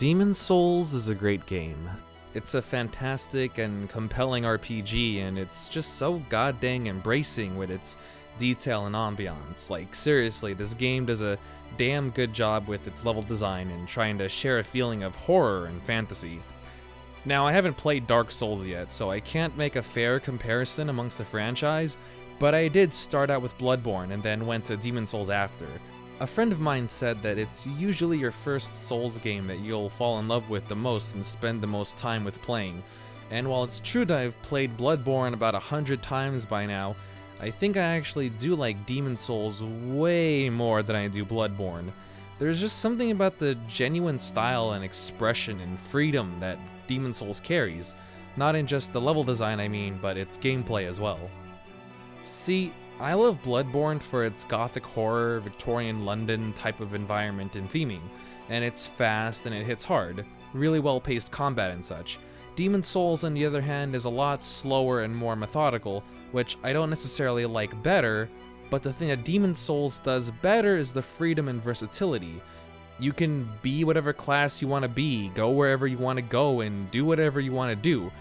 Demon's Souls is a great game. It's a fantastic and compelling RPG, and it's just so goddamn embracing with its detail and ambiance. Like, seriously, this game does a damn good job with its level design and trying to share a feeling of horror and fantasy. Now, I haven't played Dark Souls yet, so I can't make a fair comparison amongst the franchise, but I did start out with Bloodborne and then went to Demon's Souls after. A friend of mine said that it's usually your first Souls game that you'll fall in love with the most and spend the most time with playing. And while it's true that I've played Bloodborne about 100 times by now, I think I actually do like Demon's Souls way more than I do Bloodborne. There's just something about the genuine style and expression and freedom that Demon's Souls carries. Not in just the level design, I mean, but its gameplay as well. See, I love Bloodborne for its gothic horror, Victorian London type of environment and theming, and it's fast and it hits hard, really well-paced combat and such. Demon's Souls, on the other hand, is a lot slower and more methodical, which I don't necessarily like better, but the thing that Demon's Souls does better is the freedom and versatility. You can be whatever class you want to be, go wherever you want to go, and do whatever you want to do.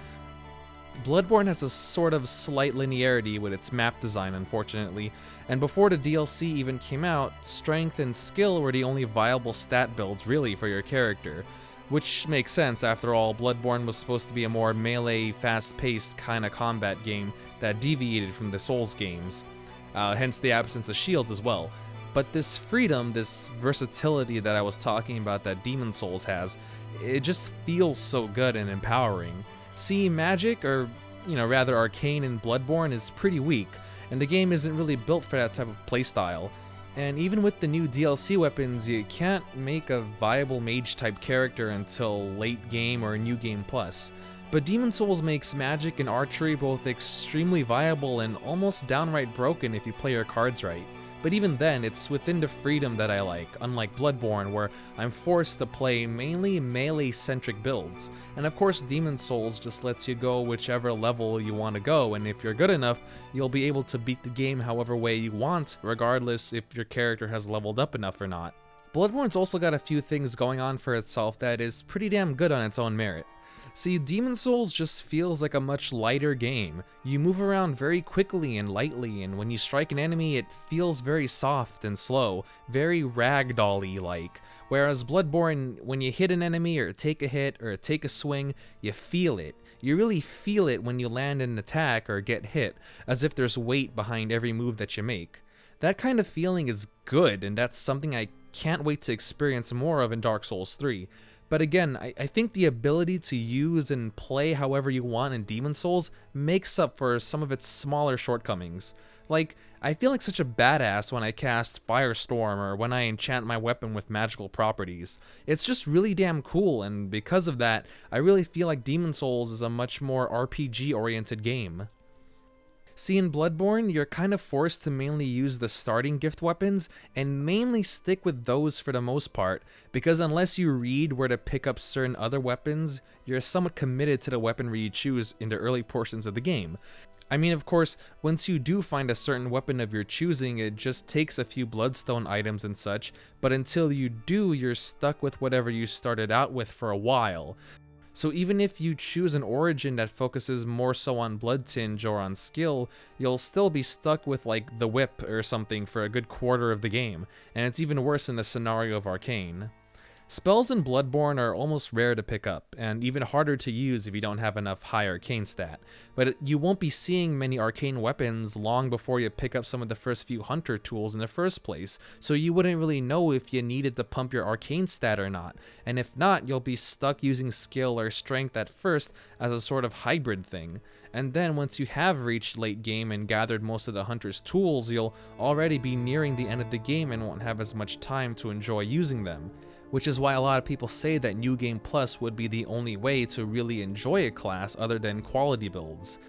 Bloodborne has a sort of slight linearity with its map design, unfortunately, and before the DLC even came out, strength and skill were the only viable stat builds really for your character. Which makes sense, after all, Bloodborne was supposed to be a more melee, fast-paced kind of combat game that deviated from the Souls games, hence the absence of shields as well. But this freedom, this versatility that I was talking about that Demon's Souls has, it just feels so good and empowering. See, magic, or rather arcane in Bloodborne is pretty weak, and the game isn't really built for that type of playstyle. And even with the new DLC weapons, you can't make a viable mage-type character until late game or New Game Plus. But Demon's Souls makes magic and archery both extremely viable and almost downright broken if you play your cards right. But even then, it's within the freedom that I like, unlike Bloodborne, where I'm forced to play mainly melee-centric builds. And of course, Demon's Souls just lets you go whichever level you want to go, and if you're good enough, you'll be able to beat the game however way you want, regardless if your character has leveled up enough or not. Bloodborne's also got a few things going on for itself that is pretty damn good on its own merit. See, Demon's Souls just feels like a much lighter game. You move around very quickly and lightly, and when you strike an enemy, it feels very soft and slow, very ragdoll-y like. Whereas Bloodborne, when you hit an enemy or take a hit or take a swing, you feel it. You really feel it when you land an attack or get hit, as if there's weight behind every move that you make. That kind of feeling is good, and that's something I can't wait to experience more of in Dark Souls 3. But again, I think the ability to use and play however you want in Demon's Souls makes up for some of its smaller shortcomings. Like, I feel like such a badass when I cast Firestorm or when I enchant my weapon with magical properties. It's just really damn cool, and because of that, I really feel like Demon's Souls is a much more RPG-oriented game. See, in Bloodborne, you're kind of forced to mainly use the starting gift weapons, and mainly stick with those for the most part, because unless you read where to pick up certain other weapons, you're somewhat committed to the weaponry you choose in the early portions of the game. I mean, of course, once you do find a certain weapon of your choosing, it just takes a few bloodstone items and such, but until you do, you're stuck with whatever you started out with for a while. So even if you choose an origin that focuses more so on blood tinge or on skill, you'll still be stuck with like the whip or something for a good quarter of the game, and it's even worse in the scenario of Arcane. Spells in Bloodborne are almost rare to pick up, and even harder to use if you don't have enough high arcane stat, but you won't be seeing many arcane weapons long before you pick up some of the first few hunter tools in the first place, so you wouldn't really know if you needed to pump your arcane stat or not, and if not, you'll be stuck using skill or strength at first as a sort of hybrid thing. And then once you have reached late game and gathered most of the hunter's tools, you'll already be nearing the end of the game and won't have as much time to enjoy using them. Which is why a lot of people say that New Game Plus would be the only way to really enjoy a class other than quality builds.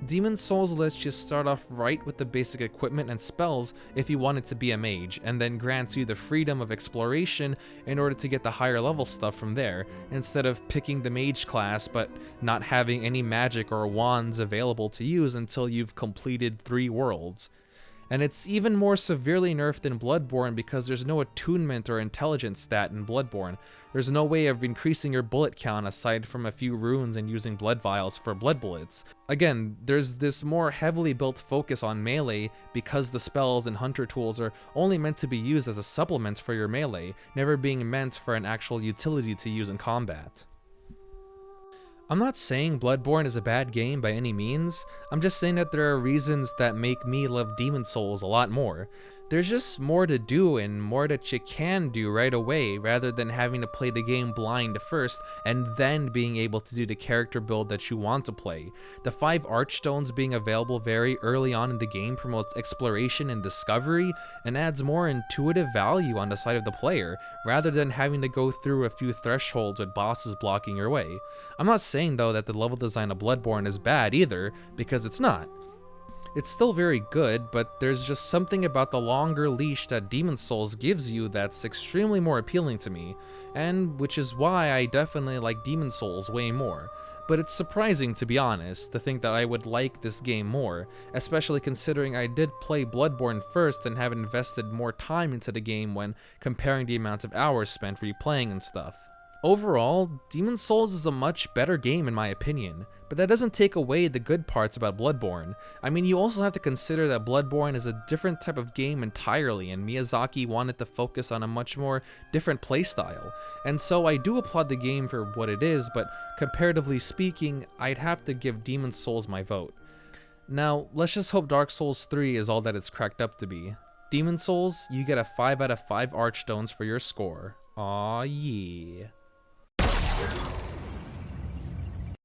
Demon's Souls lets you start off right with the basic equipment and spells if you wanted to be a mage, and then grants you the freedom of exploration in order to get the higher level stuff from there, instead of picking the mage class but not having any magic or wands available to use until you've completed 3 worlds. And it's even more severely nerfed in Bloodborne because there's no attunement or intelligence stat in Bloodborne. There's no way of increasing your bullet count aside from a few runes and using blood vials for blood bullets. Again, there's this more heavily built focus on melee because the spells and hunter tools are only meant to be used as a supplement for your melee, never being meant for an actual utility to use in combat. I'm not saying Bloodborne is a bad game by any means, I'm just saying that there are reasons that make me love Demon's Souls a lot more. There's just more to do and more that you can do right away rather than having to play the game blind first and then being able to do the character build that you want to play. The 5 Archstones being available very early on in the game promotes exploration and discovery and adds more intuitive value on the side of the player rather than having to go through a few thresholds with bosses blocking your way. I'm not saying though that the level design of Bloodborne is bad either, because it's not. It's still very good, but there's just something about the longer leash that Demon's Souls gives you that's extremely more appealing to me, and which is why I definitely like Demon's Souls way more. But it's surprising, to be honest, to think that I would like this game more, especially considering I did play Bloodborne first and have invested more time into the game when comparing the amount of hours spent replaying and stuff. Overall, Demon's Souls is a much better game in my opinion, but that doesn't take away the good parts about Bloodborne. I mean, you also have to consider that Bloodborne is a different type of game entirely, and Miyazaki wanted to focus on a much more different playstyle. And so I do applaud the game for what it is, but comparatively speaking, I'd have to give Demon's Souls my vote. Now, let's just hope Dark Souls 3 is all that it's cracked up to be. Demon's Souls, you get a 5 out of 5 Archstones for your score. Aw yeah.